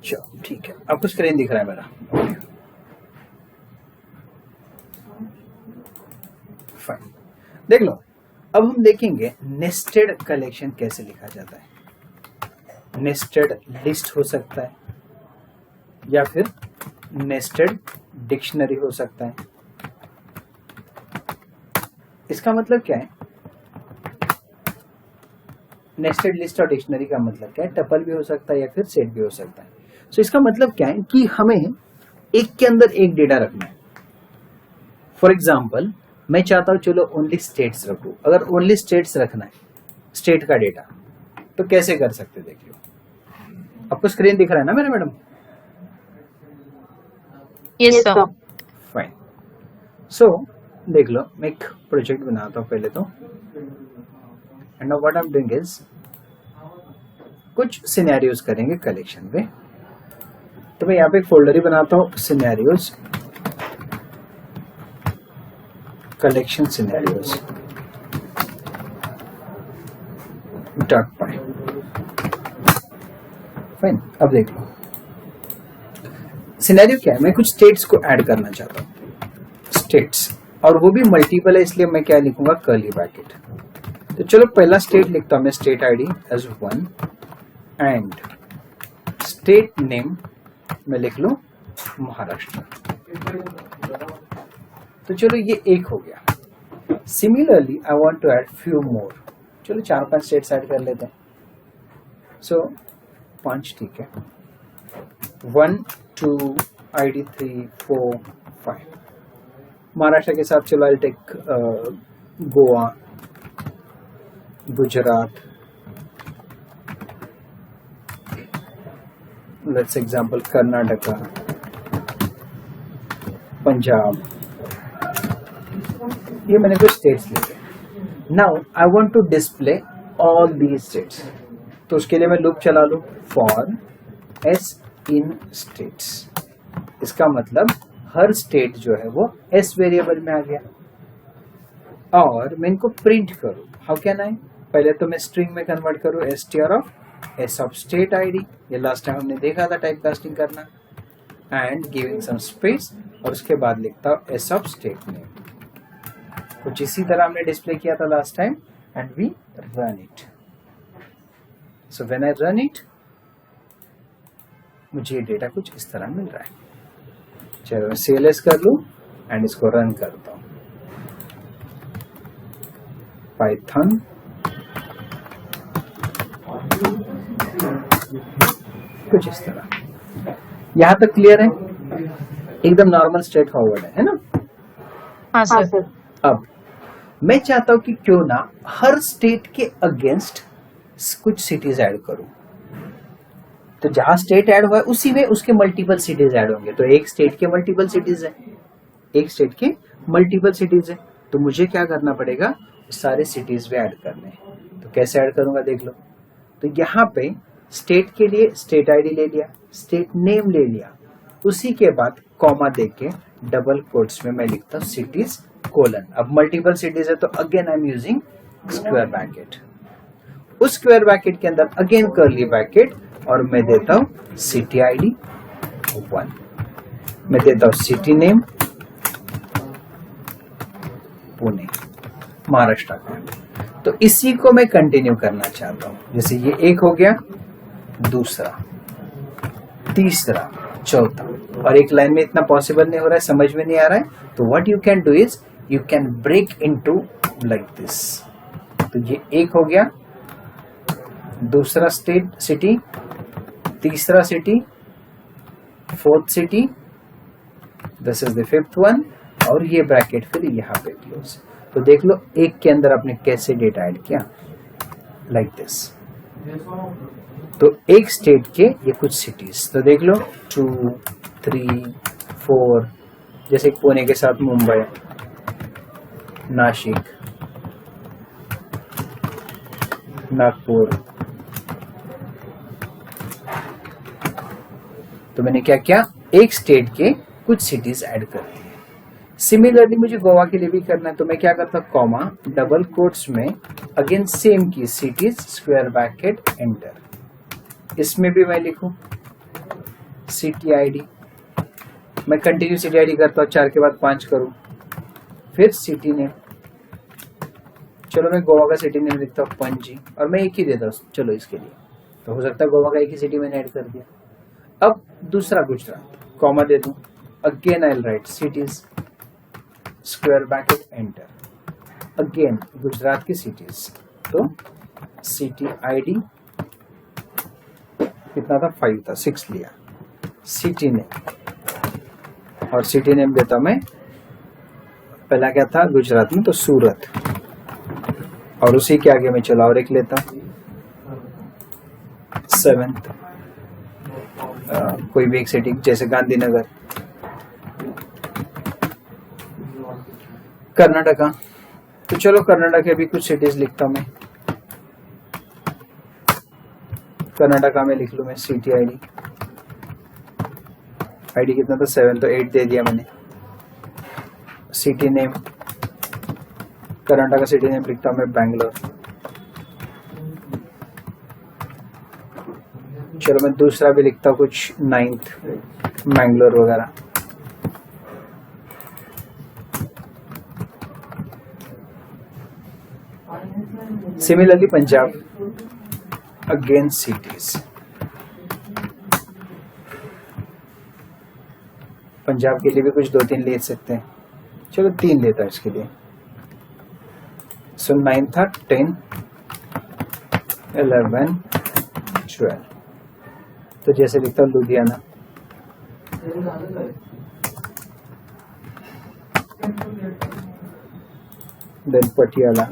चलो ठीक है, आपको स्क्रीन दिख रहा है मेरा? फाइन, देख लो। अब हम देखेंगे नेस्टेड कलेक्शन कैसे लिखा जाता है। नेस्टेड लिस्ट हो सकता है या फिर नेस्टेड डिक्शनरी हो सकता है। इसका मतलब क्या है? नेस्टेड लिस्ट और डिक्शनरी का मतलब क्या है? टपल भी हो सकता है या फिर सेट भी हो सकता है। सो इसका मतलब क्या है कि हमें एक के अंदर एक डेटा रखना है। फॉर एग्जाम्पल, मैं चाहता हूं चलो ओनली स्टेट्स रखूं। अगर ओनली स्टेट्स रखना है, स्टेट का डेटा, तो कैसे कर सकते? देख लो, आपको स्क्रीन दिख रहा है ना मेरा मैडम? Yes sir. फाइन। सो देख लो, मैं एक प्रोजेक्ट बनाता हूं पहले तो। And now what I am doing is, कुछ सिनेरियोज करेंगे कलेक्शन पे। तो मैं यहाँ पे एक फोल्डर ही बनाता हूँ, scenarios, collection scenarios .py। Fine, अब देख लो सिनेरियो क्या है। मैं कुछ स्टेट्स को ऐड करना चाहता हूँ, स्टेट्स, और वो भी मल्टीपल है, इसलिए मैं क्या लिखूंगा, कर्ली ब्रैकेट। तो चलो पहला स्टेट लिखता हूं मैं, state ID as 1 and state name मैं लिख लूं महाराष्ट्र। तो चलो ये एक हो गया। Similarly I want to add few more. चलो 4-5 स्टेट्स ऐड कर लेते हैं। सो 5 ठीक है, 1 2 ID 3 4 5। महाराष्ट्र के साथ चलो I take Goa, Gujarat, let's example Karnataka, Punjab. ये मैंने कुछ स्टेट्स लिखे। Now I want to display all these states. तो उसके लिए मैं लूप चला लूं, फॉर एस इन स्टेट्स। इसका मतलब हर स्टेट जो है वो एस वेरिएबल में आ गया। और मैं इनको प्रिंट करूं, हाउ कैन आई? पहले तो मैं स्ट्रिंग में कन्वर्ट करूं, str of s of state ID. ये लास्ट टाइम हमने देखा था टाइप कास्टिंग करना। एंड गिविंग सम स्पेस, और उसके बाद लिखता हूं s ऑफ स्टेट नेम। कुछ इसी तरह हमने डिस्प्ले किया था last time. And we run it. So when I run it, मुझे ये डेटा कुछ इस तरह मिल रहा है। चलो मैं CLS कर लूं एंड इसको रन करता हूं, पाइथन कुछ इस तरह। यहां तक क्लियर है? एकदम नॉर्मल स्ट्रेट फॉरवर्ड है ना? हाँ सर। अब मैं चाहता हूं कि क्यों ना हर स्टेट के अगेंस्ट कुछ सिटीज ऐड करूं। तो जहां स्टेट ऐड हुआ है उसी में उसके मल्टीपल सिटीज ऐड होंगे। तो एक स्टेट के मल्टीपल सिटीज है, एक स्टेट के मल्टीपल सिटीज है। तो मुझे क्या करना पड़ेगा, सारे सिटीज भी ऐड करने हैं। तो कैसे ऐड करूंगा देख लो। तो यहाँ पे स्टेट के लिए स्टेट आईडी ले लिया, स्टेट नेम ले लिया, उसी के बाद कॉमा देके डबल कोट्स में मैं लिखता हूँ सिटीज कोलन। अब मल्टीपल सिटीज है तो again I am using square bracket. उस स्क्वायर ब्रैकेट के अंदर अगेन कर्ली ब्रैकेट, और मैं देता हूँ सिटी आईडी 1, मैं देता हूँ सिटी नेम पुणे, महाराष्ट्र का। तो इसी को मैं कंटिन्यू करना चाहता हूं। जैसे ये एक हो गया, दूसरा, तीसरा, चौथा, और एक लाइन में इतना पॉसिबल नहीं हो रहा है, समझ में नहीं आ रहा है। तो what you can do is you can break into like this. तो ये एक हो गया, दूसरा स्टेट सिटी, तीसरा city, fourth city, this is the fifth one, और ये ब्रैकेट फिर यहाँ पे क्लोज। तो देख लो एक के अंदर आपने कैसे डेटा ऐड किया, लाइक दिस। तो एक स्टेट के ये कुछ सिटीज, तो देख लो 2 3 4, जैसे पुणे के साथ मुंबई, नासिक, नागपुर। तो मैंने क्या किया, एक स्टेट के कुछ सिटीज ऐड कर दी। सिमिलरली मुझे गोवा के लिए भी करना है। तो मैं क्या करता हूँ, कॉमा डबल कोट्स में अगेन सेम की सिटीज, स्क्वायर ब्रैकेट, एंटर। इसमें भी मैं लिखूं सिटी आईडी, मैं कंटिन्यू सिटी आईडी करता हूँ, 4 के बाद 5 करूँ, फिर सिटी नेम, चलो मैं गोवा का सिटी नेम लिखता हूँ पणजी, और मैं एक ही देता हूँ चलो इसके लिए, तो हो सकता है गोवा का एक ही सिटी मैंने ऐड कर दिया। अब दूसरा गुजरात, कॉमा दे दूं, again I will write cities, square bracket, enter, again Gujarat की सिटीज, तो सिटी आईडी कितना था 5 था, 6 लिया, सिटी नेम, और सिटी नेम देता मैं, पहला क्या था गुजरात में तो सूरत, और उसी के आगे मैं चला और एक लेता हूं 7th, कोई भी एक सिटी जैसे गांधीनगर, कर्नाटका, तो चलो कर्नाटक के भी कुछ सिटीज लिखता हूं मैं, कर्नाटका में लिख लूं मैं सिटी आईडी, आईडी कितना था 7, तो 8 दे दिया मैंने, city name, Karnataka city name लिखता हूं मैं बैंगलोर, चलो मैं दूसरा भी लिखता हूँ कुछ 9th, मैंगलोर वगैरह, similarly Punjab, again cities, Punjab के लिए भी कुछ 2-3 ले सकते हैं, चलो 3 लेता है इसके लिए, सो 9 था 10, 11, 12, तो जैसे लिखता हूँ लुधियाना, देन पटियाला,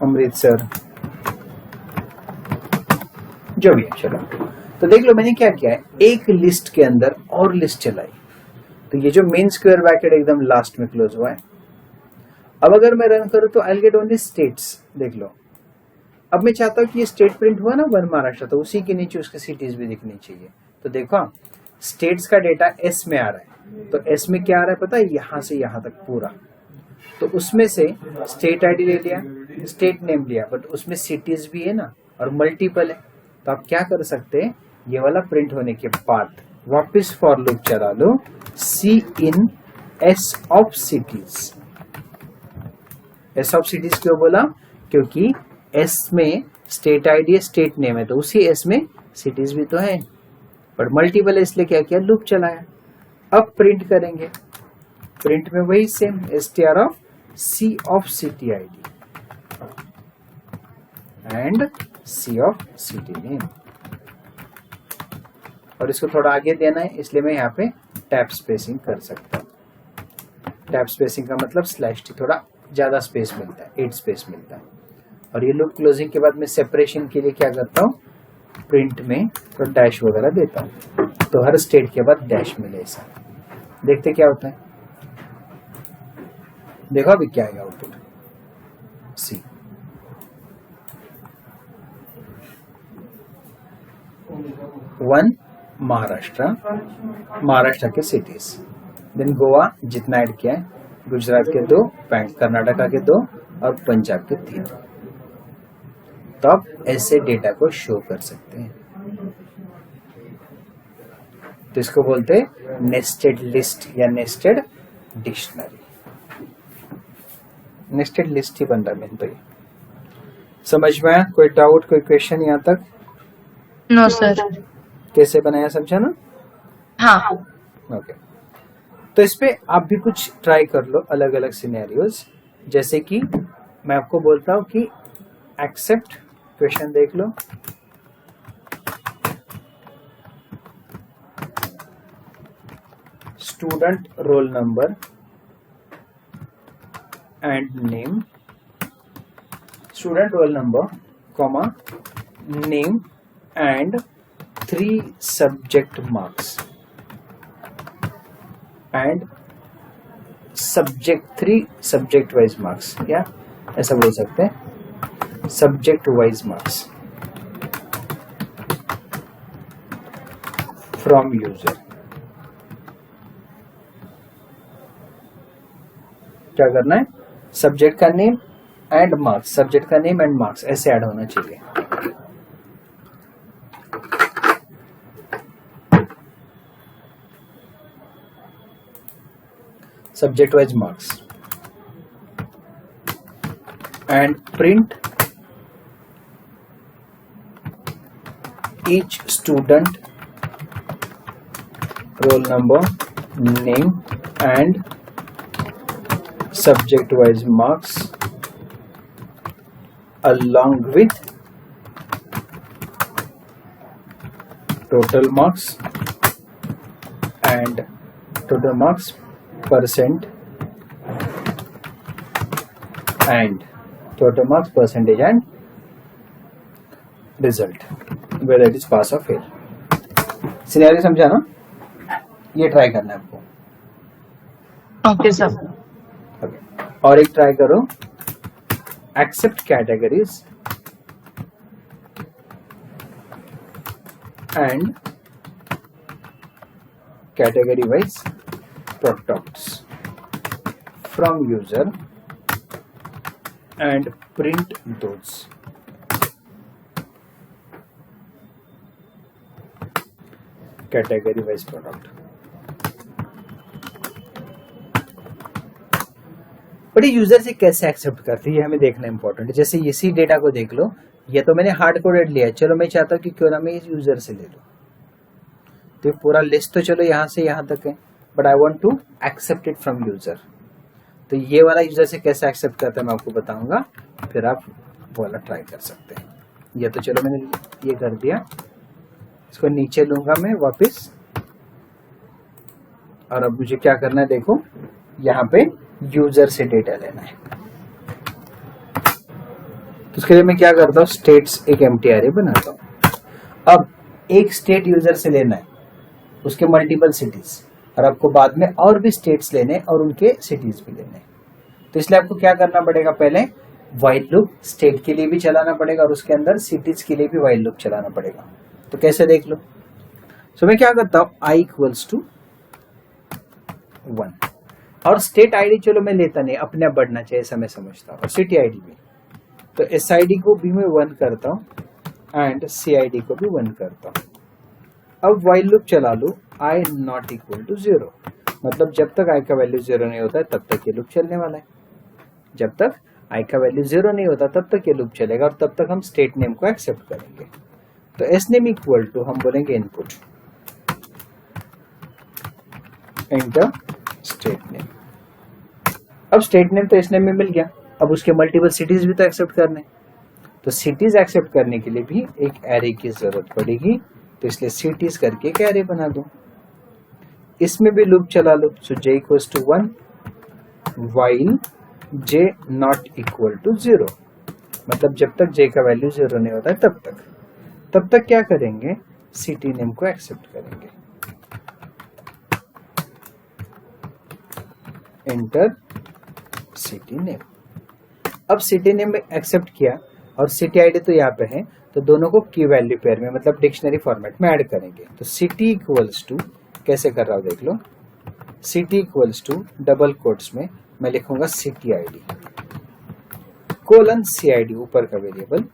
अमृतसर, जो भी है, चलो तो देख लो मैंने क्या किया है, एक लिस्ट के अंदर और लिस्ट चलाई, तो ये जो मेन स्क्वायर ब्रैकेट एकदम लास्ट में क्लोज हुआ है। अब अगर मैं रन करूं तो आई गेट ओनली स्टेट्स, देख लो अब मैं चाहता हूं कि ये स्टेट प्रिंट हुआ ना 1 महाराष्ट्र, तो उसी के नीचे उसके सिटीज भी दिखनी चाहिए, तो देखो स्टेट्स का डेटा एस में आ रहा है, तो एस में क्या आ रहा है पता है, यहां से यहां तक पूरा, तो उसमें से स्टेट आईडी ले लिया, स्टेट नेम लिया, बट उसमें सिटीज भी है ना और मल्टीपल है, तो आप क्या कर सकते हैं, ये वाला प्रिंट होने के बाद वापस फॉर लूप चला लो, C in S of cities, S of cities क्यों बोला, क्योंकि एस में स्टेट आईडी है, स्टेट नेम है, तो उसी एस में सिटीज भी तो है, बट मल्टीपल है इसलिए क्या किया, लूप चलाया। अब प्रिंट करेंगे, प्रिंट में वही same str of C of city ID and C of city name, और इसको थोड़ा आगे देना है इसलिए मैं यहाँ पे टैब स्पेसिंग कर सकता हूँ। टैब स्पेसिंग का मतलब स्लैश टी, थोड़ा ज्यादा स्पेस मिलता है, 8 स्पेस मिलता है, और ये लूप क्लोजिंग के बाद मैं सेपरेशन के लिए क्या करता हूँ, प्रिंट में थोड़ा डैश वगैरह देता हूँ, तो हर स्टेट के बाद डैश मिले ऐसा, देखते क्या होता है, देखो अभी क्या आएगा आउटपुट, सी 1 महाराष्ट्र, महाराष्ट्र के सिटीज, देन गोवा जितना ऐड किया है, गुजरात के 2, कर्नाटका के 2 और पंजाब के 3, तो आप ऐसे डेटा को शो कर सकते हैं, तो इसको बोलते हैं नेस्टेड लिस्ट या नेस्टेड डिक्शनरी, नेस्टेड लिस्ट ही बन रहा है, तो ये समझ में आया, कोई डाउट कोई क्वेश्चन यहाँ तक? No sir. कैसे बनाया समझा ना? हाँ। ओके, तो इस पे आप भी कुछ ट्राई कर लो, अलग अलग सिनेरियोज, जैसे कि मैं आपको बोलता हूं कि एक्सेप्ट, क्वेश्चन देख लो, student roll number and name, student roll number comma name and 3 subject marks and subject 3 subject wise marks, क्या ऐसा बोल सकते हैं, subject wise marks from user, क्या करना है, सब्जेक्ट का नेम एंड मार्क्स, सब्जेक्ट का नेम एंड मार्क्स ऐसे ऐड होना चाहिए। subject wise marks, and print each student roll number, name and subject wise marks along with total marks and total marks percent and total marks percentage and result whether it is pass or fail. Scenario समझा ना? ये try करना है आपको. Okay sir. Okay. और एक try करो, accept categories and category wise products from user and print those. Category wise product. But ये यूजर से कैसे एक्सेप्ट करती है हमें देखना इंपॉर्टेंट है. जैसे इसी डेटा को देख लो, ये तो मैंने हार्ड कोडेड लिया है, चलो मैं चाहता हूँ कि क्यों ना मैं इस यूजर से ले लूँ. तो पूरा लिस्ट तो चलो यहाँ से यहाँ तक है, but I want to accept it from user. तो ये वाला यूजर से कैसे एक्सेप्ट करता है मैं आपको बताऊंगा, फिर आप वो वाला ट्राई कर सकते हैं. ये तो चलो मैंने ये कर दिया, इसको नीचे लूंगा मैं वापस. और अब मुझे क्या करना है, देखो यहाँ पे यूजर से डेटा लेना है. तो उसके लिए मैं क्या करता हूँ, स्टेट्स एक एम्प्टी एरे बनाता हूँ. अब एक स्टेट यूजर से लेना है, उसके मल्टीपल सिटीज, और आपको बाद में और भी स्टेट्स लेने और उनके सिटीज भी लेने. तो इसलिए आपको क्या करना पड़ेगा, पहले व्हाइल लूप स्टेट के लिए भी चलाना पड़ेगा और उसके अंदर सिटीज के लिए भी व्हाइल लूप चलाना पड़ेगा. तो कैसे देख लो. सो मैं क्या करता हूँ, i इक्वल्स टू 1 और स्टेट आईडी चलो मैं लेता नहीं, अपने आप बढ़ना चाहिए ऐसा मैं समझता हूँ, और सिटी आईडी भी. तो एस आई डी को भी मैं 1 करता हूँ एंड सी आई डी को भी 1 करता हूँ. अब व्हाइल लूप चला लूँ, i नॉट इक्वल टू 0, मतलब जब तक i का वैल्यू 0 नहीं होता है तब तक ये लूप चलने वाला है. जब तक i का वैल्यू 0 नहीं होता तब तक ये लूप चलेगा और तब तक हम स्टेट नेम को एक्सेप्ट करेंगे. तो एस नेम इक्वल टू हम बोलेंगे इनपुट एंटर स्टेट नेम. अब स्टेट नेम तो एस नेम में मिल गया, अब उसके मल्टीपल सिटीज भी तो एक्सेप्ट करने. तो सिटीज एक्सेप्ट करने के लिए भी एक एरे की जरूरत पड़ेगी, तो इसलिए सिटीज करके एक एरे बना दो. इसमें भी लूप चला लो. So j equals to 1 while j not equal to 0, मतलब जब तक j का वैल्यू 0 नहीं होता है तब तक क्या करेंगे, सिटी नेम को एक्सेप्ट करेंगे. Enter city name. अब सिटी नेम में एक्सेप्ट किया और सिटी आईडी तो यहाँ पे है, तो दोनों को की वैल्यू पेयर में मतलब डिक्शनरी फॉर्मेट में ऐड करेंगे. तो सिटी इक्वल्स टू कैसे कर रहा हूँ देख लो, city equals to double quotes में मैं लिखूंगा city ID colon C ID ऊपर का variable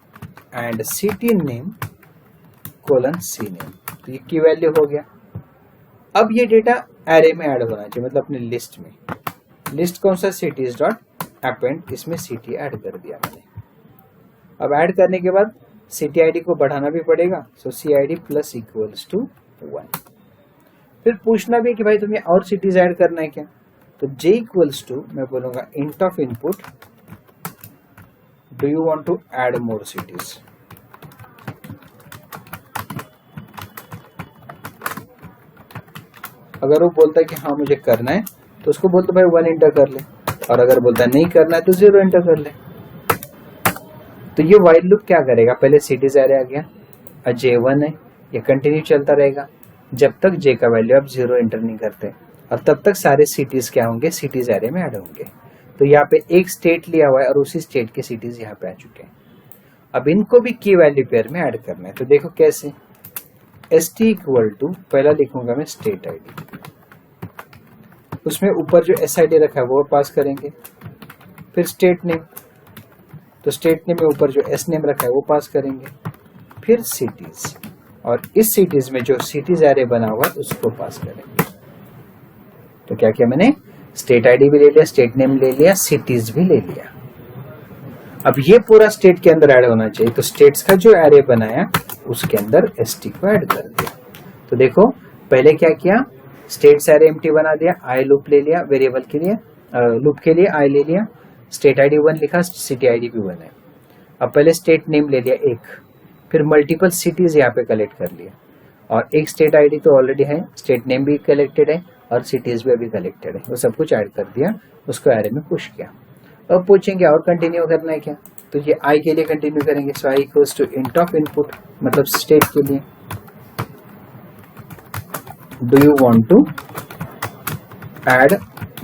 and city name colon C name. तो ये की वैल्यू हो गया. अब ये डेटा एरे में ऐड होना चाहिए, मतलब अपने लिस्ट में. लिस्ट कौन सा, सिटीज डॉट अपेंड, इसमें सिटी ऐड कर दिया मैंने. अब ऐड करने के बाद सिटी आईडी को बढ़ाना भी पड़ेगा. So C I D plus equals to 1. फिर पूछना भी कि भाई तुम्हें और सिटीज ऐड करना है क्या. तो j इक्वल्स टू मैं बोलूंगा int of input do you want to add more cities. अगर वो बोलता है कि हाँ मुझे करना है तो उसको बोलते भाई 1 एंटर कर ले, और अगर बोलता है नहीं करना है तो 0 एंटर कर ले. तो ये व्हाइल लूप क्या करेगा, पहले सिटीज एरे आ गया और j1 है, ये कंटिन्यू चलता रहेगा जब तक j का वैल्यू आप 0 एंटर नहीं करते, और तब तक सारे सिटीज क्या होंगे, सिटीज एरे में ऐड होंगे. तो यहाँ पे एक स्टेट लिया हुआ है और उसी स्टेट के सिटीज यहाँ पे आ चुके हैं. अब इनको भी की वैल्यू पेयर में ऐड करना है. तो देखो कैसे, एस टी इक्वल टू पहला लिखूंगा मैं स्टेट आईडी, उसमें ऊपर जो एस आई डी रखा है वो पास करेंगे. फिर स्टेट नेम, तो स्टेट नेम में ऊपर जो एस नेम रखा है वो पास करेंगे. फिर सिटीज, और इस सिटीज में जो सिटीज एरे बना हुआ है उसको पास करेंगे. तो क्या किया मैंने, स्टेट आईडी भी ले लिया, स्टेट नेम ले लिया, सिटीज भी ले लिया। अब ये पूरा स्टेट के अंदर ऐड होना चाहिए, तो स्टेट्स का जो एरे बनाया उसके अंदर एसटी को ऐड कर दिया। तो देखो पहले क्या किया, स्टेट्स एरे एम्प्टी बना दिया, आई लूप ले लिया, वेरिएबल के लिए लूप के लिए आई ले लिया, स्टेट आईडी 1 लिखा, सिटी आईडी भी 1 है। अब पहले स्टेट नेम ले लिया एक, फिर मल्टीपल सिटीज यहाँ पे कलेक्ट कर लिया, और एक स्टेट आईडी तो ऑलरेडी है, स्टेट नेम भी कलेक्टेड है और सिटीज भी अभी कलेक्टेड है, वो सब कुछ ऐड कर दिया, उसको एरे में पुश किया। अब पूछेंगे और कंटिन्यू करना है क्या, तो ये आई के लिए कंटिन्यू करेंगे। So I equals to int of input, मतलब स्टेट के लिए, do you want to add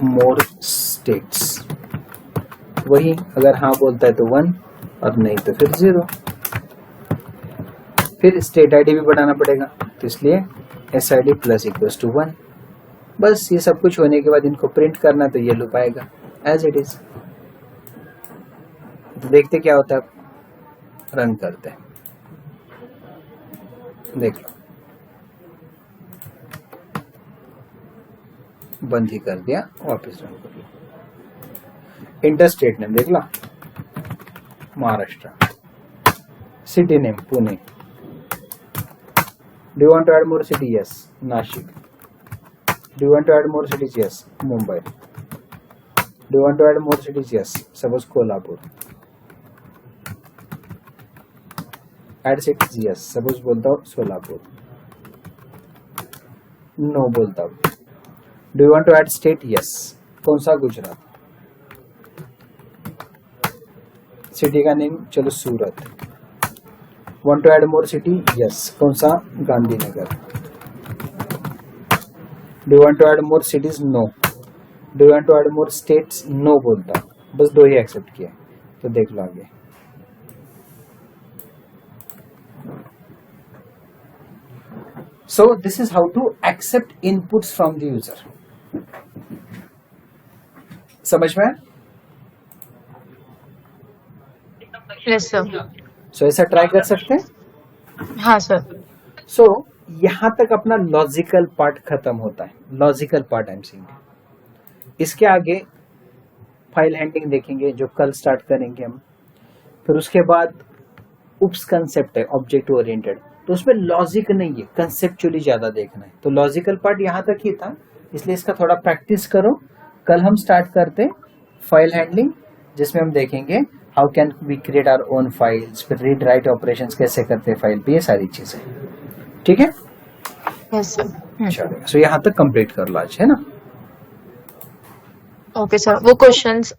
more states, वही अगर हाँ बोलता है तो 1 और नहीं तो फिर 0। फिर स्टेट आईडी भी बढ़ाना पड़ेगा, तो इसलिए S I D plus equals to 1। बस ये सब कुछ होने के बाद इनको प्रिंट करना, तो ये लूप आएगा एज इट इज। तो देखते क्या होता है, रन करते हैं, देख लो, बंद ही कर दिया, वापस रन कर लो। इंटर स्टेट नेम देख लो, Maharashtra, city name Pune, do you want to add more city, yes Nashik, do you want to add more cities, yes Mumbai, do you want to add more cities, yes suppose Kolhapur, add cities, yes suppose बोलता हूँ Solapur, no बोलता हूँ। Do you want to add state, yes कौन सा, Gujarat, city का name चलो Surat, want to add more city, yes कौन सा, Gandhinagar, do you want to add more cities, no, do you want to add more states, no बोलता, बस 2 ही accept किया। तो देख लो आगे, so this is how to accept inputs from the user. समझ में? Yes sir. so ऐसा ट्राई कर सकते हैं। हाँ सर। so यहां तक अपना लॉजिकल पार्ट खत्म होता है, logical part I am saying. इसके आगे फाइल हैंडलिंग देखेंगे जो कल स्टार्ट करेंगे हम। फिर उसके बाद उप्स कंसेप्ट है, ऑब्जेक्ट ओरिएंटेड, तो उसमें लॉजिक नहीं है, कंसेप्चुअली ज्यादा देखना है। तो लॉजिकल पार्ट यहाँ तक ही था, इसलिए इसका थोड़ा प्रैक्टिस करो। कल हम स्टार्ट करते फाइल हैंडलिंग, जिसमें हम देखेंगे how can we create our own files, फिर रीड राइट ऑपरेशंस कैसे करते हैं फाइल पे, ये सारी चीजें। ठीक है, यस सर। चलो सो यहाँ तक कंप्लीट कर लो आज, है ना। ओके सर, वो क्वेश्चंस